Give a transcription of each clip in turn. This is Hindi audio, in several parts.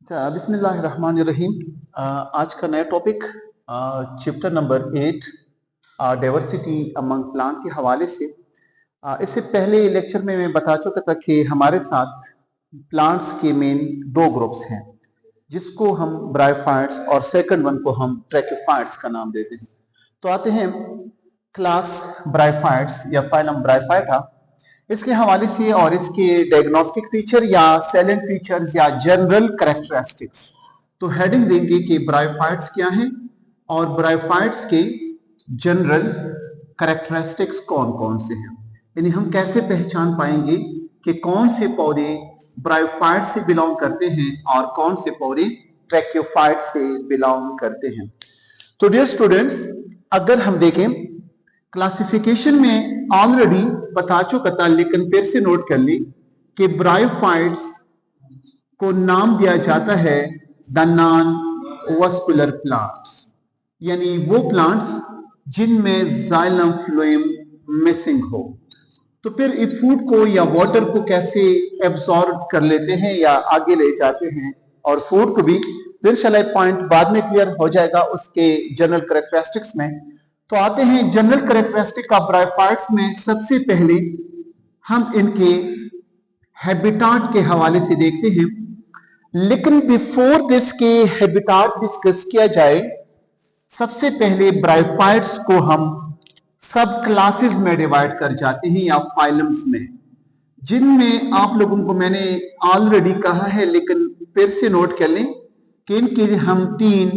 बिस्मिल्लाहिर्रहमानिर्रहीम। आज का नया topic chapter number 8 diversity among plant के हवाले से। इससे पहले लेक्चर में मैं बता चुका था कि हमारे साथ प्लांट्स के मेन दो ग्रुप्स हैं, जिसको हम ब्रायोफाइट्स और सेकंड वन को हम ट्रैक्योफाइट्स का नाम देते हैं। तो आते हैं क्लास ब्रायोफाइट्स या फाइलम ब्रायोफाइटा, इसके हवाले से और इसके डायग्नोस्टिक फीचर या सैलेंट फीचर्स या जनरल कैरेक्टरिस्टिक्स। तो हेडिंग देंगे कि ब्रायोफाइट्स क्या हैं और ब्रायोफाइट्स के जनरल कैरेक्टरिस्टिक्स कौन कौन से हैं, यानी हम कैसे पहचान पाएंगे कि कौन से पौधे ब्रायोफाइट से बिलोंग करते हैं और कौन से पौधे ट्रैक्योफाइट से बिलोंग करते हैं। तो डियर स्टूडेंट्स, अगर हम देखें क्लासिफिकेशन में ऑलरेडी बता चुका था, लेकिन फिर से नोट कर ली कि ब्रायोफाइट्स को नाम दिया जाता है द नॉन वस्कुलर प्लांट्स, यानी वो प्लांट्स जिनमें जाइलम फ्लोएम मिसिंग हो। तो फिर इस फूड को या वाटर को कैसे एब्जॉर्ब कर लेते हैं या आगे ले जाते हैं, और फूड को भी इंशाल्लाह पॉइंट बाद में क्लियर हो जाएगा उसके जनरल कैरेक्टरिस्टिक्स में। तो आते हैं जनरल कैरेक्टरिस्टिक ऑफ ब्रायोफाइट्स में। सबसे पहले हम इनके हैबिटाट के हवाले से देखते हैं, लेकिन बिफोर दिस के हैबिटाट डिस्कस किया जाए, सबसे पहले ब्रायोफाइट्स को हम सब क्लासेस में डिवाइड कर जाते हैं या फाइलम्स में, जिनमें आप लोगों को मैंने ऑलरेडी कहा है, लेकिन फिर से नोट कर लें कि इनके हम तीन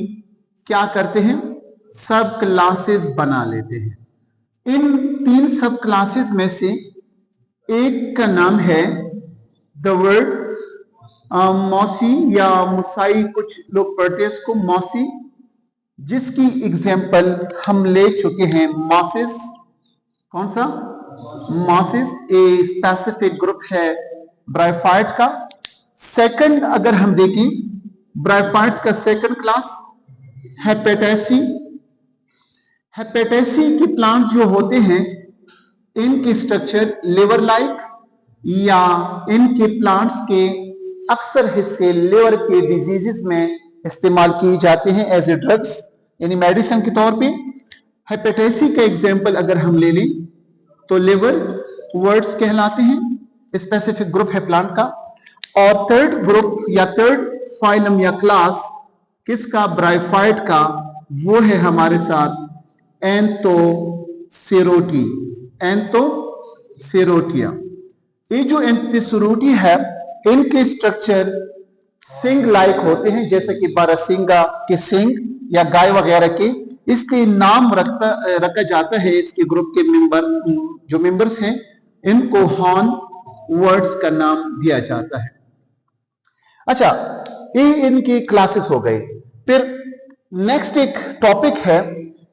क्या करते हैं, सब क्लासेस बना लेते हैं। इन तीन सब क्लासेस में से एक का नाम है द वर्ड मॉसी या मुसाई, कुछ लोग पढ़ते हैं इसको मॉसी, जिसकी एग्जाम्पल हम ले चुके हैं मॉसिस। कौन सा? मॉसिस ए स्पेसिफिक ग्रुप है ब्रायोफाइट का। सेकंड अगर हम देखें ब्रायोफाइट्स का सेकंड क्लास हेपेटेसी। हेपेटेसी के प्लांट्स जो होते हैं, इनके स्ट्रक्चर लिवर लाइक या इनके प्लांट्स के अक्सर हिस्से लिवर के डिजीजेस में इस्तेमाल किए जाते हैं एज ए ड्रग्स, यानी मेडिसिन के तौर पे। हेपेटेसी का एग्जांपल अगर हम ले लें तो लिवर वर्ड्स कहलाते हैं, स्पेसिफिक ग्रुप है प्लांट का। और थर्ड ग्रुप या थर्ड फाइलम या क्लास किसका? ब्रायोफाइट का। वो है हमारे साथ एंथोसेरोटी, एंथोसेरोटिया। ये जो एंथोसेरोटी है, इनके स्ट्रक्चर सिंग लाइक होते हैं, जैसे कि बारहसिंगा के सिंग या गाय वगैरह के। इसके नाम रखा जाता है इसके ग्रुप के जो मेंबर्स हैं, इनको हॉर्न वर्ड्स का नाम दिया जाता है। अच्छा, ये इनकी क्लासेस हो गई। फिर नेक्स्ट एक टॉपिक है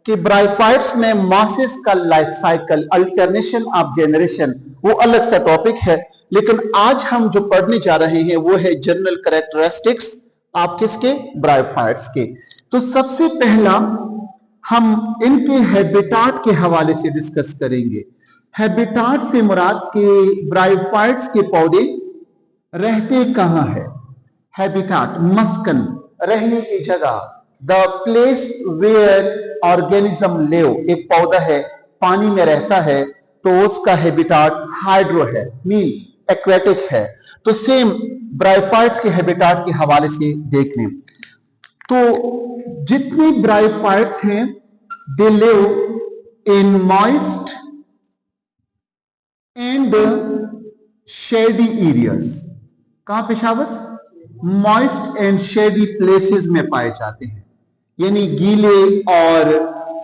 कि ब्रायोफाइट्स में मॉसिस का life cycle, alternation of generation, वो अलग सा टॉपिक है। लेकिन आज हम जो पढ़ने जा रहे हैं वो है जनरल कैरेक्टरिस्टिक्स आप किसके? ब्रायोफाइट्स के। तो सबसे पहला हम इनके हैबिटाट के हवाले से डिस्कस करेंगे। हैबिटाट से मुराद के ब्रायोफाइट्स के पौधे रहते कहां है? हैबिटाट मस्कन, रहने की जगह, the place where organism live. एक पौधा है पानी में रहता है तो उसका हैबिटाट हाइड्रो है, मीन एक्वेटिक है। तो सेम ब्रायोफाइट्स के हैबिटाट के हवाले से देख लें तो जितनी ब्रायोफाइट्स हैं they live in moist and shady areas. कहां पे शाबस? मॉइस्ट एंड शेडी प्लेसेस में पाए जाते हैं, यानी गीले और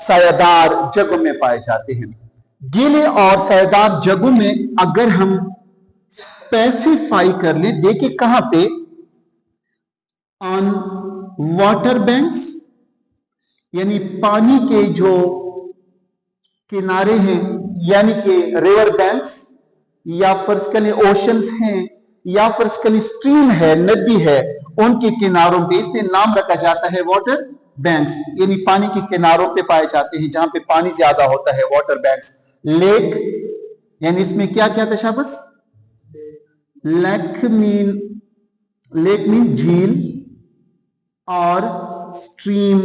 सायादार जगहों में पाए जाते हैं। गीले और सायादार जगहों में अगर हम स्पेसिफाई कर ले, देखिए कहां पे? ऑन वाटर बैंक्स, यानी पानी के जो किनारे हैं, यानी कि रिवर बैंक्स, या फिर ओशंस हैं, या फिर स्ट्रीम है, नदी है, उनके किनारों पे इसलिए नाम रखा जाता है वाटर बैंक्स, यानी पानी के किनारों पे पाए जाते हैं जहां पे पानी ज्यादा होता है, वाटर बैंक्स। लेक, यानी इसमें क्या क्या था शाबस? लेक मीन झील, और स्ट्रीम,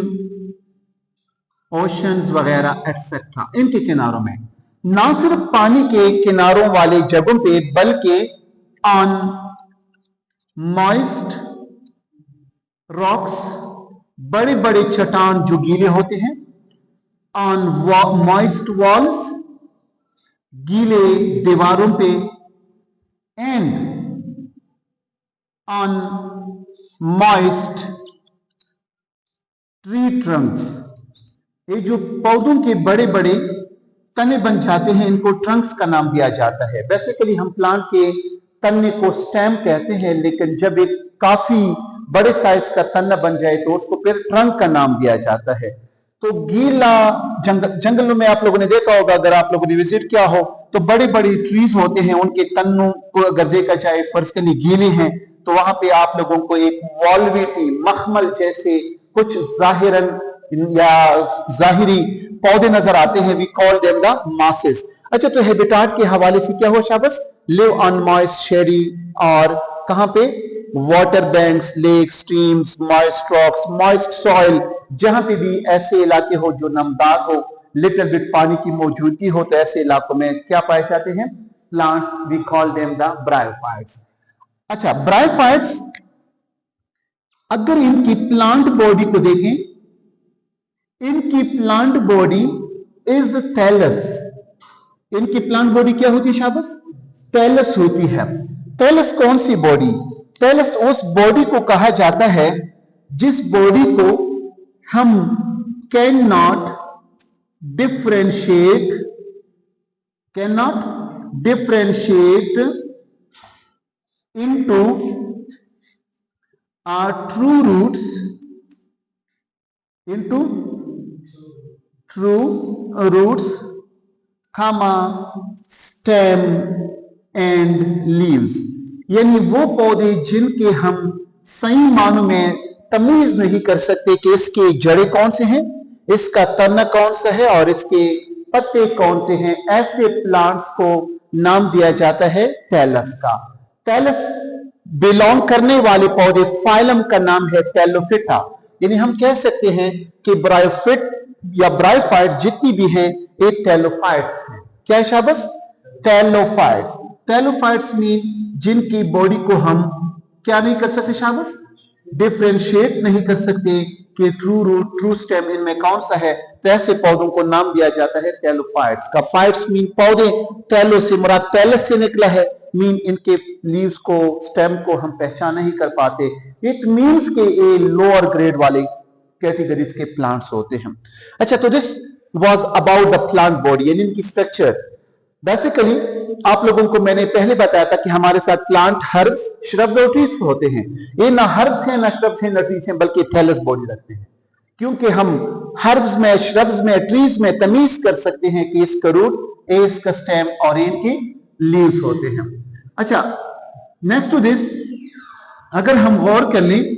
ओशंस वगैरह एटसेट्रा, इनके किनारों में, ना सिर्फ पानी के किनारों वाले जगहों पे बल्कि ऑन मॉइस्ट रॉक्स, बड़े बड़े चट्टान जो गीले होते हैं, ऑन मॉइस्ट वॉल्स, गीले दीवारों पे, and on moist tree Trunks. ये जो पौधों के बड़े बड़े तने बन जाते हैं, इनको ट्रंक्स का नाम दिया जाता है। बेसिकली हम प्लांट के तने को स्टेम कहते हैं, लेकिन जब एक काफी बड़े साइज का तना बन जाए तो उसको फिर ट्रंक का नाम दिया जाता है। तो गीला जंगलों में आप लोगों ने देखा होगा, अगर आप लोगों ने विजिट किया हो, तो बड़े बड़े ट्रीज होते हैं, उनके तनों को अगर देखा जाए फर्ज के लिए गीले हैं, तो वहां पे आप लोगों को एक वॉल्वेटी मखमल जैसे कुछ जाहिरी पौधे नजर आते हैं। We call them the mosses. अच्छा, तो हैबिटाट के हवाले से क्या हो शाबस? लिव ऑन मॉइस्ट शेरी, और कहां पे? Water banks, lake, streams, moist rocks, moist soil, जहां पे भी ऐसे इलाके हो जो नमदार हो, लिटिल बिट पानी की मौजूदगी हो, तो ऐसे इलाकों में क्या पाए जाते हैं? Plants. We call them the bryophytes. अच्छा, ब्रायोफाइट्स अगर इनकी प्लांट बॉडी को देखें, इनकी plant body is the thallus. इनकी प्लांट बॉडी क्या होती है शाबाश? थैलस होती है। थैलस कौन सी बॉडी? थैलस उस बॉडी को कहा जाता है जिस बॉडी को हम can not differentiate into true roots, खामा, स्टेम एंड लीव्स। यानी वो पौधे जिनके हम सही मानों में तमीज नहीं कर सकते कि इसके जड़ें कौन से हैं, इसका तना कौन सा है और इसके पत्ते कौन से हैं, ऐसे प्लांट्स को नाम दिया जाता है थैलस का। थैलस बिलोंग करने वाले पौधे, फाइलम का नाम है थैलोफिटा। यानी हम कह सकते हैं कि ब्रायोफिट या ब्रायोफाइट जितनी भी हैं, एक थैलोफाइट्स हैं। क्या है शाबाश? थैलोफाइट्स। थैलोफाइट्स मीन जिनकी बॉडी को हम क्या नहीं कर सकते शाबाश? डिफरेंशिएट नहीं कर सकते कि ट्रू रूट, ट्रू स्टेम इनमें कौन सा है, तो ऐसे पौधों को नाम दिया जाता है थैलोफाइट्स का। फाइट्स मीन पौधे, थैलो से मुराद थैलस से निकला है, मीन इनके लीव्स को, स्टेम को हम पहचान नहीं कर पाते। इट मीन्स के ये लोअर ग्रेड वाले कैटेगरीज के प्लांट्स होते हैं। अच्छा, तो this was about the plant body यानी इनकी स्ट्रक्चर। बेसिकली आप लोगों को मैंने पहले बताया था कि हमारे साथ प्लांट हर्ब्स, श्रब्स और ट्रीज होते हैं। ये ना हर्ब्स हैं, ना श्रब्स हैं, ना ट्रीज हैं, बल्कि थैलस बॉडी रखते हैं, क्योंकि हम हर्ब्स में, श्रब्स में, ट्रीज में तमीज कर सकते हैं कि इसका रूट, इसका स्टेम और इनकी लीव्स होते हैं। अच्छा, नेक्स्ट टू दिस अगर हम गौर कर लें,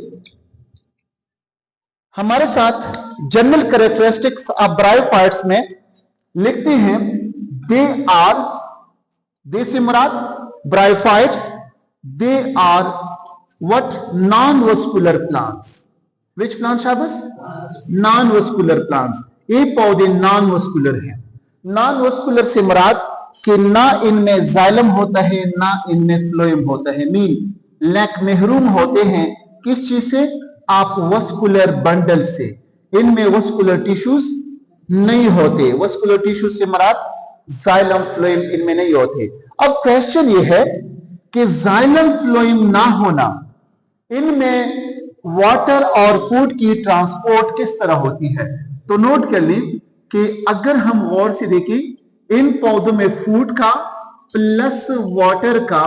हमारे साथ जनरल कैरेक्टरिस्टिक्स ऑफ ब्रायोफाइट्स में लिखते हैं, दे से मुराद bryophytes, they are what? Non vascular plants. Which plant शाबाश? Non vascular plants. ये पौधे नॉन वस्कुलर हैं। नॉन वस्कुलर से मुराद कि ना इनमें जाइलम होता है, ना इनमें फ्लोएम होता है, मीन लैक, महरूम होते हैं किस चीज से? आप वस्कुलर बंडल से। इनमें वस्कुलर टिश्यूज नहीं होते। वस्कुलर टिश्यूज से मुराद जाइलम, फ्लोएम इनमें नहीं होते। अब क्वेश्चन ये है कि जाइलम, फ्लोएम ना होना, इनमें वाटर और फूड की ट्रांसपोर्ट किस तरह होती है? तो नोट कर लें कि अगर हम गौर से देखें, इन पौधों में फूड का प्लस वाटर का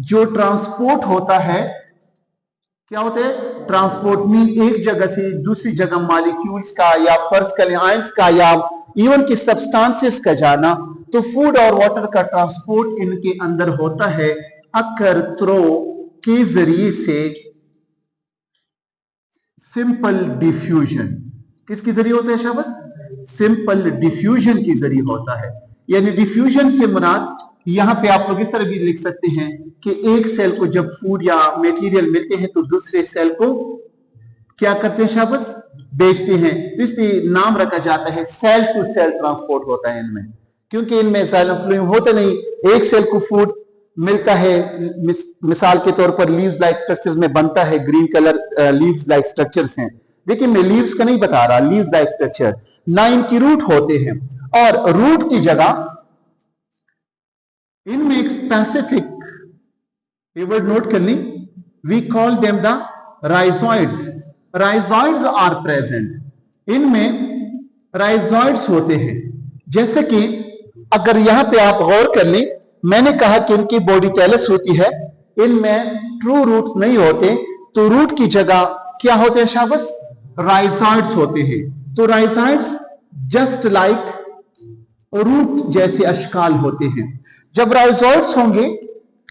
जो ट्रांसपोर्ट होता है, क्या होता है? ट्रांसपोर्ट मीन एक जगह से दूसरी जगह मॉलिक्यूल्स का या फर्ज कर आयंस का या इवन की सब्सटेंसेस का जाना, तो फूड और वाटर का ट्रांसपोर्ट इनके अंदर होता है अकर थ्रो के जरिए से, सिंपल डिफ्यूजन। किसके जरिए होता है शाबाश? सिंपल डिफ्यूजन के जरिए होता है। यानी डिफ्यूजन से मुराद यहां पे आप लोग इस तरह भी लिख सकते हैं कि एक सेल को जब फूड या मटेरियल मिलते हैं तो दूसरे सेल को क्या करते हैं शाबस, बेचते हैं। तो इसलिए नाम रखा जाता है सेल टू सेल ट्रांसपोर्ट होता है इनमें, क्योंकि इनमें जाइलम फ्लोएम होता नहीं, एक सेल को फूड मिलता है, मिसाल के तौर पर लीव्स लाइक स्ट्रक्चर्स में बनता है, green colour leaves like structures हैं। देखिए मैं लीव्स का नहीं बता रहा, लीव्स लाइक स्ट्रक्चर, ना इनकी रूट होते हैं, और रूट की जगह इनमें एक स्पेसिफिक वर्ड नोट कर ली, we call them the rhizoids. Rhizoids are present, इनमें राइजोइड्स होते हैं। जैसे कि अगर यहां पे आप गौर कर लें, मैंने कहा कि इनकी बॉडी कैलस होती है, इनमें ट्रू रूट नहीं होते, तो रूट की जगह क्या होते हैं शाबस, राइजोइड्स होते हैं। तो राइजोइड्स जस्ट लाइक रूट जैसे अशकाल होते हैं। जब राइजोइड्स होंगे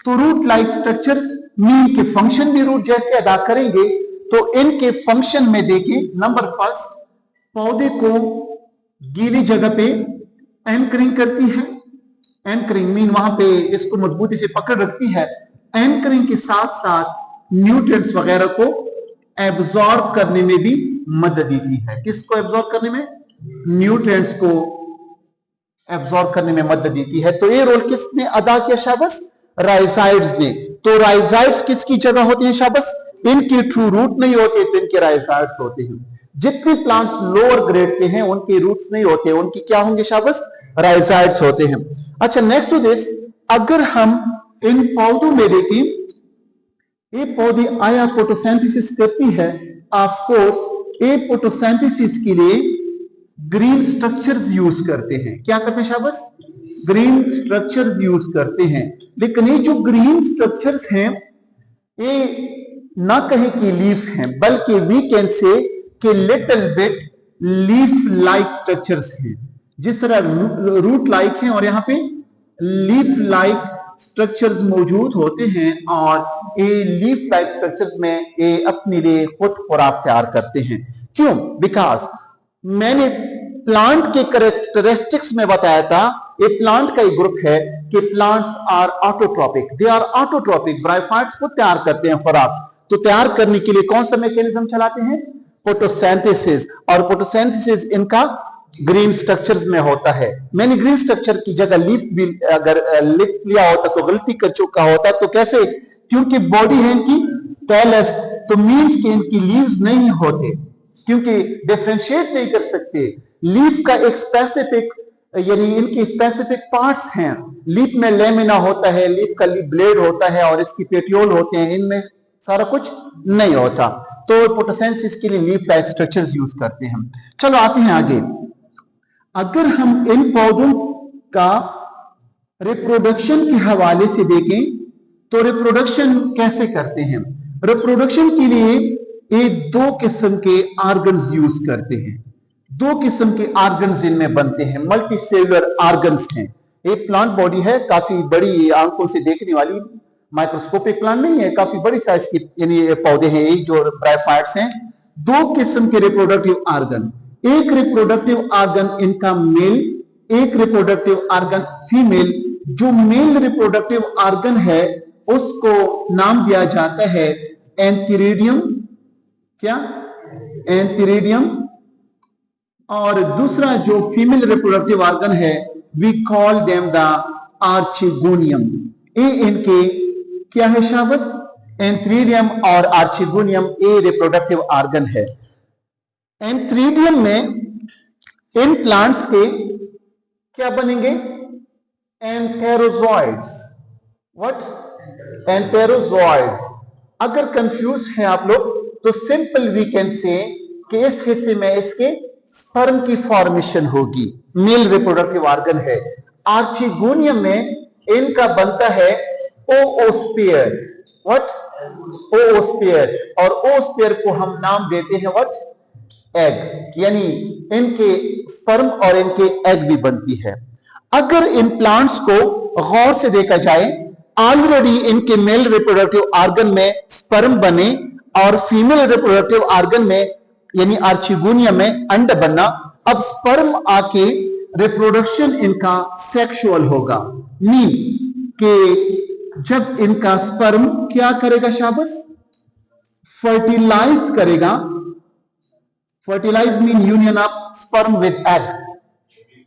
तो रूट लाइक स्ट्रक्चर्स मीन के फंक्शन भी रूट जैसे अदा करेंगे। तो इनके फंक्शन में देखिए, नंबर फर्स्ट, पौधे को गीली जगह पे एंकरिंग करती है। एंकरिंग मीन वहां पे इसको मजबूती से पकड़ रखती है। एंकरिंग के साथ साथ न्यूट्रिएंट्स वगैरह को एब्जॉर्ब करने में भी मदद देती है। किसको एब्जॉर्ब करने में, न्यूट्रिएंट्स को एब्जॉर्ब करने में मदद देती है। तो ये रोल किसने अदा किया शाबस, राइजाइड्स ने। तो राइजाइड्स किसकी जगह होते हैं शाबस, इनके ट्रू रूट नहीं होते, तो इनके राइजाइड्स होते हैं। जितने प्लांट्स लोअर ग्रेड के हैं उनके रूट्स नहीं होते, उनकी क्या होंगे शाबस, राइजाइड्स होते हैं। अच्छा, नेक्स्ट टू दिस, अगर हम इन पौधों में देखें, ये पौधे आया फोटोसिंथेसिस करती है। ऑफ कोर्स ये फोटोसिंथेसिस के लिए ग्रीन स्ट्रक्चर्स यूज करते हैं। क्या करते हैं शाबस, ग्रीन स्ट्रक्चर्स यूज करते हैं। लेकिन ये जो ग्रीन स्ट्रक्चर्स हैं, ये ना कहे कि लीफ हैं, बल्कि वी कैन से कि little bit leaf like structures हैं। जिस तरह रूट लाइक हैं और यहाँ पे लीफ लाइक स्ट्रक्चर्स मौजूद होते हैं, और ये लीफ लाइक स्ट्रक्चर्स में ये अपने लिए खुद खुराक तैयार करते हैं। क्यों, बिकॉज मैंने प्लांट के कैरेक्टरिस्टिक्स में बताया था, ये प्लांट का एक ग्रुप है कि plants are autotrophic, they are autotrophic, bryophytes खुद तैयार करते हैं खुराक। तो तैयार करने के लिए कौन सा मैकेनिज्म चलाते हैं, फोटोसिंथेसिस, और फोटोसिंथेसिस इनका ग्रीन स्ट्रक्चर्स में होता है। मैंने ग्रीन स्ट्रक्चर की जगह लीफ भी अगर लिख लिया होता तो गलती कर चुका होता। तो कैसे, क्योंकि बॉडी है इनकी कैलस, तो मीन्स कि इनकी लीव्स नहीं होते, क्योंकि डिफरेंशिएट नहीं कर सकते। लीफ का एक स्पेसिफिक, यानी इनकी स्पेसिफिक पार्ट्स हैं। लीफ में लेमिना होता है, लीफ का ब्लेड होता है, और इसकी पेटियोल होते हैं, इनमें सारा कुछ नहीं होता। तो फोटोसिंथेसिस के लिए लीफ लाइक स्ट्रक्चर्स यूज करते हैं। चलो आते हैं आगे। अगर हम इन पौधों का रिप्रोडक्शन के हवाले से देखें, तो रिप्रोडक्शन कैसे करते हैं। रिप्रोडक्शन के लिए ये दो किस्म के ऑर्गन्स यूज करते हैं। दो किस्म के ऑर्गन्स इनमें बनते हैं, मल्टी सेलुलर ऑर्गन्स हैं। एक प्लांट बॉडी है, काफी बड़ी, आंखों से देखने वाली, माइक्रोस्कोपिक प्लांट नहीं है, काफी बड़ी साइज की यानी पौधे हैं, एक जो ब्रायोफाइट्स हैं। दो किस्म के रिप्रोडक्टिव ऑर्गन, एक रिप्रोडक्टिव ऑर्गन इनका मेल, एक रिप्रोडक्टिव ऑर्गन फीमेल। जो मेल रिप्रोडक्टिव ऑर्गन है उसको नाम दिया जाता है एंथीरिडियम, क्या, एंथीरिडियम। और दूसरा जो फीमेल रिप्रोडक्टिव ऑर्गन है, we call them the archegonium. ये इनके क्या है शाबस, एंथीरिडियम और आर्चिगोनियम, ये रिप्रोडक्टिव ऑर्गन है। एंथीरिडियम में इन प्लांट्स के क्या बनेंगे, एंथेरोजोइड्स। व्हाट, एंथेरोजोइड्स। अगर कंफ्यूज है आप लोग तो सिंपल वी कैन से कि इस हिस्से में इसके स्पर्म की फॉर्मेशन होगी, मेल रिप्रोडक्टिव ऑर्गन है। आर्चिगोनियम में इनका बनता है ओओस्फीयर। व्हाट, ओओस्फीयर। और ओस्फीयर को हम नाम देते हैं व्हाट, एग, यानी इनके स्पर्म और इनके एग भी बनती है। अगर इन प्लांट्स को गौर से देखा जाए, ऑलरेडी इनके मेल रिप्रोडक्टिव ऑर्गन में स्पर्म बने और फीमेल रिप्रोडक्टिव ऑर्गन में यानी आर्चिगोनियम में अंड बनना। अब स्पर्म आके रिप्रोडक्शन इनका सेक्सुअल होगा, मीन कि जब इनका स्पर्म क्या करेगा शाबस, फर्टिलाइज करेगा fertilize mean union of sperm with egg,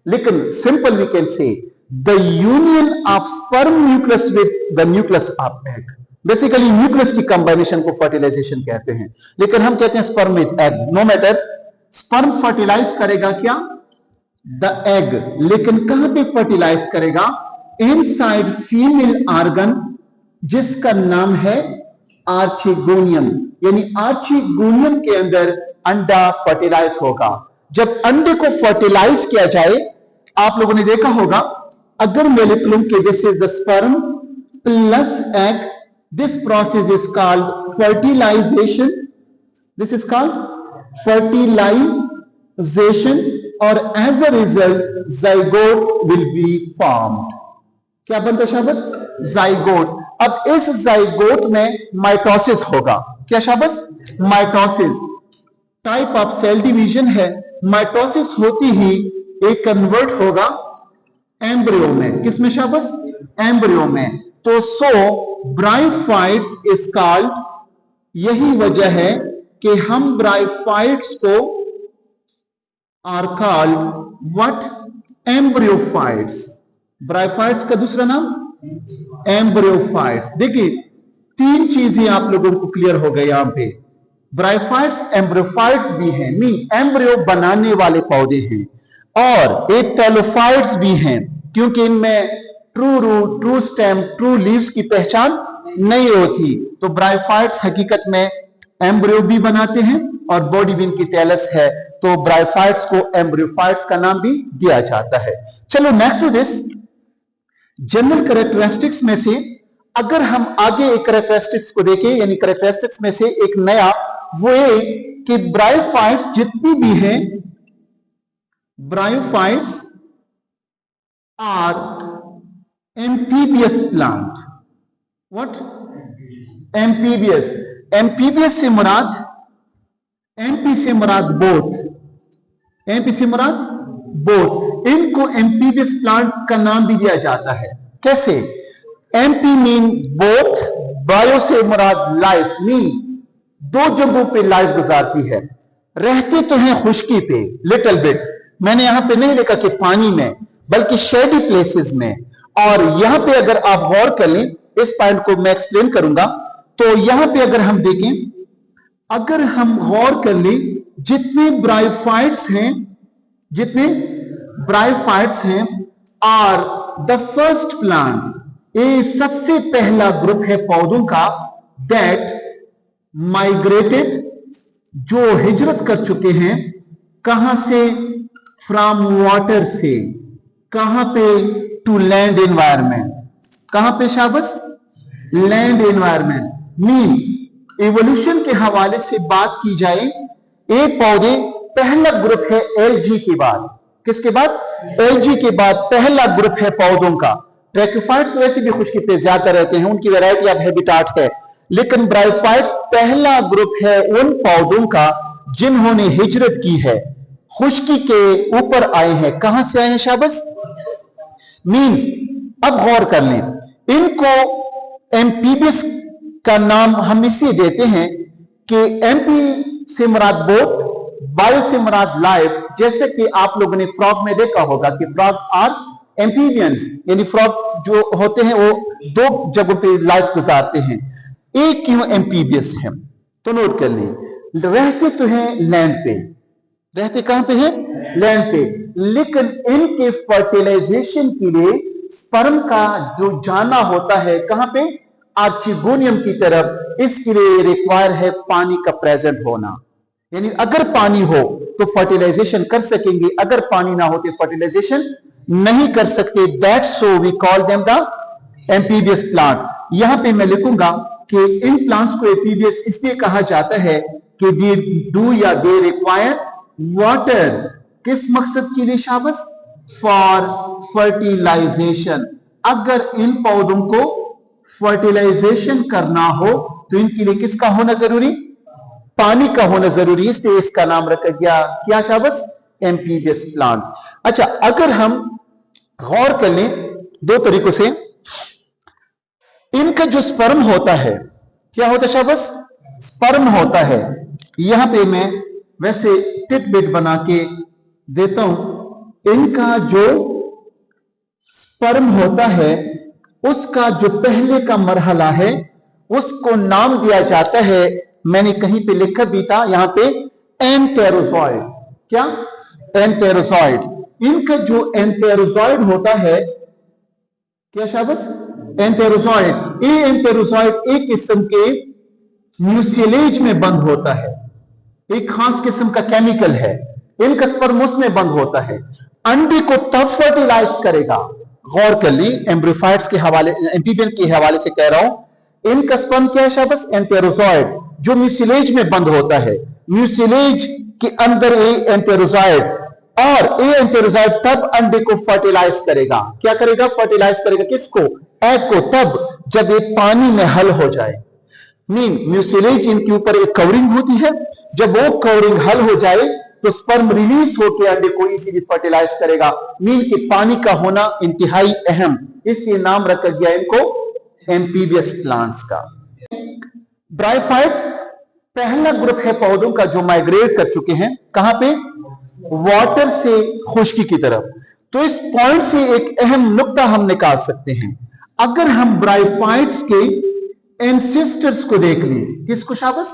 लेकिन simple we can say the union of sperm nucleus with the nucleus of egg. Basically nucleus की कंबाइनेशन को फर्टिलाइजेशन कहते हैं, लेकिन हम कहते हैं sperm with egg. No matter, sperm fertilise करेगा क्या? The egg. लेकिन कहां पे फर्टिलाइज करेगा? इनसाइड फीमेल ऑर्गन जिसका नाम है आर्चिगोनियम. यानी आर्चिगोनियम के अंदर अंडा फर्टिलाइज होगा. जब अंडे को फर्टिलाइज किया जाए, आप लोगों ने देखा होगा, अगर मैं लिख लूं कि this is the sperm plus egg, this process is called fertilization. This is called fertilization, or as a result zygote will be formed. क्या बनता है शाबाश? zygote. अब इस zygote में माइटोसिस होगा. क्या शाबाश? Mitosis type of cell division है. माइटोसिस होती ही एक कन्वर्ट होगा एम्ब्रियो में. किसमें शाबाश? एम्ब्रियो में. तो ब्रायोफाइट्स इज कॉल्ड, यही वजह है कि हम ब्रायोफाइट्स को are called what? Embryophytes. Bryophytes का दूसरा नाम एम्ब्रियोफाइट्स. देखिए, तीन चीजें आप लोगों को क्लियर हो गई यहां पे. ब्रायोफाइट्स एम्ब्रियोफाइट्स भी हैं, मीन एम्ब्रियो बनाने वाले पौधे हैं, और एक टेलोफाइट्स भी हैं, क्योंकि इनमें true root, true stem, true leaves की पहचान नहीं होती. तो ब्रायोफाइट्स हकीकत में एम्ब्रियो भी बनाते हैं और बॉडी भी इनकी टेलस है, तो ब्रायोफाइट्स को एम्ब्रियोफाइट्स का नाम भी दिया जाता है. चलो next to this general characteristics में से अगर हम आगे एक कैरेक्टरिस्टिक्स को देखें, यानी कैरेक्टरिस्टिक्स में से एक नया, वो ये कि ब्रायोफाइट्स जितनी भी हैं, bryophytes are amphibious plant. What? Amphibious. Amphibious से मुराद, एमपी से मुराद बोथ, एमपी से मुराद बोथ. इनको एम्फीबियस प्लांट का नाम भी दिया जाता है. कैसे? एमपी मीन बोथ, बायो से मुराद लाइफ, मीन दो जगहों पे लाइफ गुजारती है. रहते तो हैं खुश्की पे लिटिल बिट, मैंने यहां पे नहीं लिखा कि पानी में, बल्कि शेडी प्लेसेस में. और यहां पे अगर आप गौर कर लें, इस पॉइंट को मैं एक्सप्लेन करूंगा, तो यहां पे अगर हम देखें, अगर हम गौर कर लें, जितने ब्रायोफाइट्स हैं आर द फर्स्ट प्लांट, ये सबसे पहला ग्रुप है पौधों का दैट माइग्रेटेड, जो हिजरत कर चुके हैं. कहां से? फ्रॉम वाटर से. कहां पे? To land environment. कहां पे शाबाश? Land environment. मीन इवोल्यूशन के हवाले से बात की जाए, एक पौधे पहला ग्रुप है एलजी के बाद. किसके बाद? एलजी के बाद पहला ग्रुप है पौधों का. ट्रैकोफाइट्स वैसे भी खुश्की पे ज्यादा रहते हैं, उनकी वैरायटी ऑफ हैबिटाट है, लेकिन ब्रायोफाइट्स पहला ग्रुप है उन पौधों का जिन्होंने हिजरत की है, खुश्की के ऊपर आए हैं. कहां से आए हैं शाबाश? मीन्स अब गौर कर लें, इनको एम्फीबियस का नाम हम इसलिए देते हैं कि एमपी से मुराद बोथ, बायो से मुराद लाइफ. जैसे कि आप लोगों ने फ्रॉग में देखा होगा कि फ्रॉग आर एम्फीबियंस, यानी फ्रॉग जो होते हैं वो दो जगहों पे लाइफ गुजारते हैं. एक क्यों एम्फीबियस है? तो नोट कर लें, रहते तो हैं लैंड पे. रहते कहां पे हैं? लैंड पे. लेकिन इनके फर्टिलाइजेशन के लिए स्पर्म का जो जाना होता है कहां पे? आर्चिगोनियम की तरफ. इसके लिए रिक्वायर है पानी का प्रेजेंट होना. यानी अगर पानी हो तो फर्टिलाइजेशन कर सकेंगे, अगर पानी ना हो तो फर्टिलाइजेशन नहीं कर सकते. That's so we call them the amphibious plant. यहां पे मैं लिखूंगा कि इन प्लांट्स को एम्फीबियस इसलिए कहा जाता है कि दे डू या दे रिक्वायर वाटर. किस मकसद के लिए शाबाश? For fertilisation. अगर इन पौधों को फर्टिलाइजेशन करना हो तो इनके लिए किसका होना जरूरी? पानी का होना जरूरी. इसलिए इसका नाम रखा गया क्या शाबाश? Amphibious plant. अच्छा, अगर हम गौर कर लें दो तरीकों से, इनका जो स्पर्म होता है क्या होता है शाबाश? स्पर्म होता है. यहां पे मैं वैसे टिटबिट बना के देता हूं। इनका जो स्पर्म होता है उसका जो पहले का मरहला है उसको नाम दिया जाता है, मैंने कहीं पे लिखा भी था यहां पे, एंटेरोजॉइड। क्या? एंटेरोजॉइड। इनका जो एंटेरोजॉइड होता है, क्या शाबाश? एंटेरोजॉइड। ये एंटेरोजॉइड एक किस्म के म्यूसिलेज में बंद होता है, एक खास किस्म का केमिकल है, इनका स्पर्म उसमें बंद होता है, अंडे को तब फर्टिलाइज करेगा। गौर कर ली, एम्ब्रियोफाइट्स के हवाले, एम्फीबियन के हवाले से कह रहा हूं। इनका स्पर्म क्या है शाबाश? एंटेरोजॉइड, जो म्यूसिलेज में बंद होता है। म्यूसिलेज के अंदर ये एंटेरोजॉइड, और ये एंटेरोजॉइड तब अंडे को फर्टिलाइज करेगा। क्या करेगा? फर्टिलाइज करेगा। किसको? एग को। तब जब ये पानी में हल हो जाए। मीन म्यूसिलेज इनके ऊपर एक कवरिंग होती है, जब वो कवरिंग हल हो जाए तो स्पर्म रिलीज होकर अंडे को इसीलिए फर्टिलाइज करेगा। मीन के पानी का होना इंतहाई अहम, इसलिए नाम रखा गया इनको एम्फीबियस प्लांट्स का। ब्रायोफाइट्स पहला ग्रुप है पौधों का जो माइग्रेट कर चुके हैं, कहां पे? वाटर से खुश्की की तरफ। तो इस पॉइंट से एक अहम नुक्ता हम निकाल सकते हैं। अगर हम ब्रायोफाइट्स के एंसेस्टर्स को देख लें, किसको शाबाश?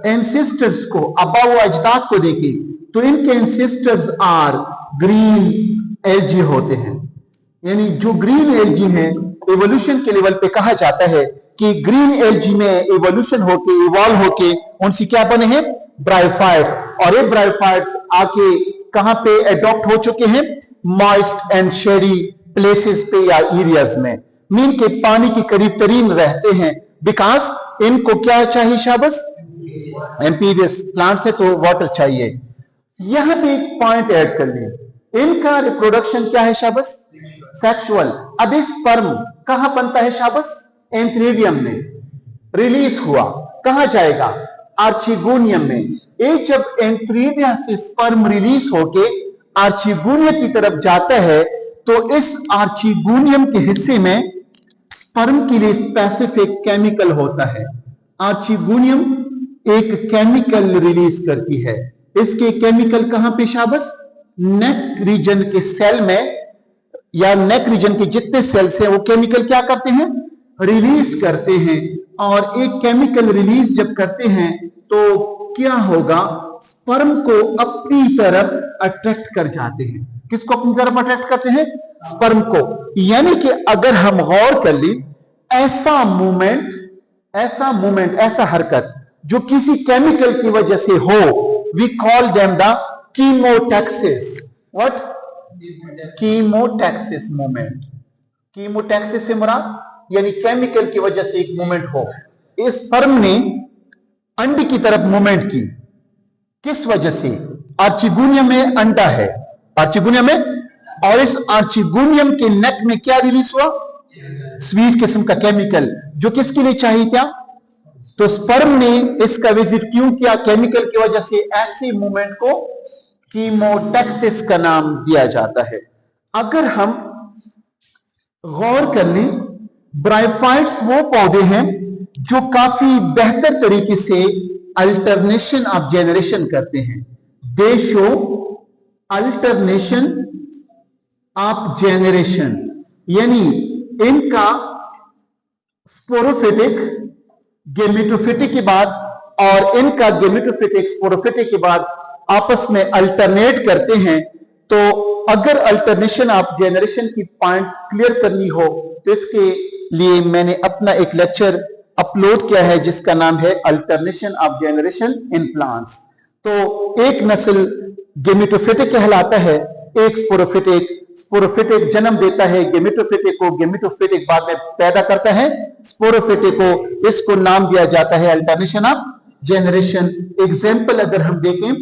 एंसेस्टर्स को, अब्बा व अजदाद को देखें, तो इनके एंसेस्टर्स आर ग्रीन एल्जी होते हैं। यानी जो ग्रीन एल्जी हैं, इवोल्यूशन के लेवल पे कहा जाता है कि ग्रीन एल्जी में इवोल्यूशन होके, इवॉल्व होके उनसे क्या बने हैं? ब्रायोफाइट्स। और ये ब्रायोफाइट्स आके कहां पे एडॉप्ट हो चुके हैं? मॉइस्ट एंड शेडी प्लेसेस पे या एरियाज में, मीन के पानी के करीब तरीन रहते हैं। बिकॉज इनको क्या चाहिए शाबाश? एम्फीबियस प्लांट से तो वाटर चाहिए। यहां पे एक पॉइंट ऐड कर लें, इनका रिप्रोडक्शन क्या है शाबाश? सेक्सुअल। अब इस स्पर्म कहां बनता है शाबाश? एंथ्रेडियम में रिलीज हुआ, कहां जाएगा? आर्चिगोनियम में। एक जब एंथ्रेडियम से स्पर्म रिलीज होके आर्चिगोनियम की तरफ जाता है, तो इस आर्चिगोनियम के हिस्से में स्पर्म के लिए स्पेसिफिक केमिकल होता है। आर्चिगोनियम एक केमिकल रिलीज करती है। इसके केमिकल कहां पे शाबाश? नेक रीजन के सेल में, या नेक रीजन के जितने सेल्स हैं वो केमिकल क्या करते हैं? रिलीज करते हैं। और एक केमिकल रिलीज जब करते हैं तो क्या होगा? स्पर्म को अपनी तरफ अट्रैक्ट कर जाते हैं। किसको अपनी तरफ अट्रैक्ट करते हैं? स्पर्म को। यानी कि अगर हम गौर कर ली, ऐसा मूवमेंट, ऐसा हरकत जो किसी केमिकल की वजह से हो, we call them the chemotaxis. What? Chemotaxis movement. Chemotaxis से मुराद यानी केमिकल की वजह से एक मूवमेंट हो। इस स्पर्म ने अंडे की तरफ मूवमेंट की, किस वजह से? आर्चिगोनियम में अंडा है, आर्चिगोनियम में, और इस आर्चिगोनियम के नेक में क्या रिलीज हुआ? स्वीट किस्म का केमिकल, जो किसके लिए चाहिए था? तो स्पर्म ने इसका विजिट क्यों किया? केमिकल की वजह से। ऐसे मूवमेंट को कीमोटैक्सिस का नाम दिया जाता है। अगर हम गौर कर लें, ब्रायोफाइट्स वो पौधे हैं जो काफी बेहतर तरीके से अल्टरनेशन ऑफ जेनरेशन करते हैं। दे शो अल्टरनेशन ऑफ जेनरेशन, यानी इनका स्पोरोफिटिक गेमेटोफिटिक के बाद और इनका गेमेटोफिटिक स्पोरोफिटिक के बाद आपस में अल्टरनेट करते हैं। तो अगर अल्टरनेशन ऑफ जेनरेशन की पॉइंट क्लियर करनी हो तो इसके लिए मैंने अपना एक लेक्चर अपलोड किया है जिसका नाम है alternation of generation in plants. तो एक नस्ल गेमेटोफिटिक कहलाता है, एक स्पोरोफिटिक। स्पोरोफिटिक जन्म देता है गेमेटोफिटिक को, गेमेटोफिटिक बाद में पैदा करता है स्पोरोफिटिक को। इसको नाम दिया जाता है अल्टरनेशन ऑफ जेनरेशन। एग्जाम्पल अगर हम देखें,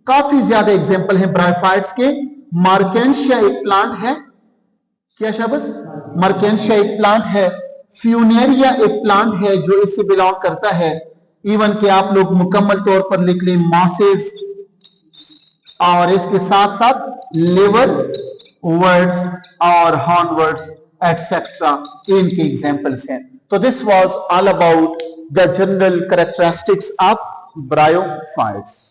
काफी ज्यादा एग्जाम्पल है ब्रायोफाइट्स के। मार्केंशिया एक प्लांट है, क्या शाबाश? मार्केंशिया एक प्लांट है। फ्यूनेरिया एक प्लांट है जो इससे बिलोंग करता है। इवन कि आप लोग मुकम्मल तौर पर लिख लें मॉसेस, और इसके साथ साथ लिवर वर्ड्स और हॉर्नवर्ड्स एटसेट्रा, इनके एग्जाम्पल्स हैं। तो this was all about the general characteristics of bryophytes.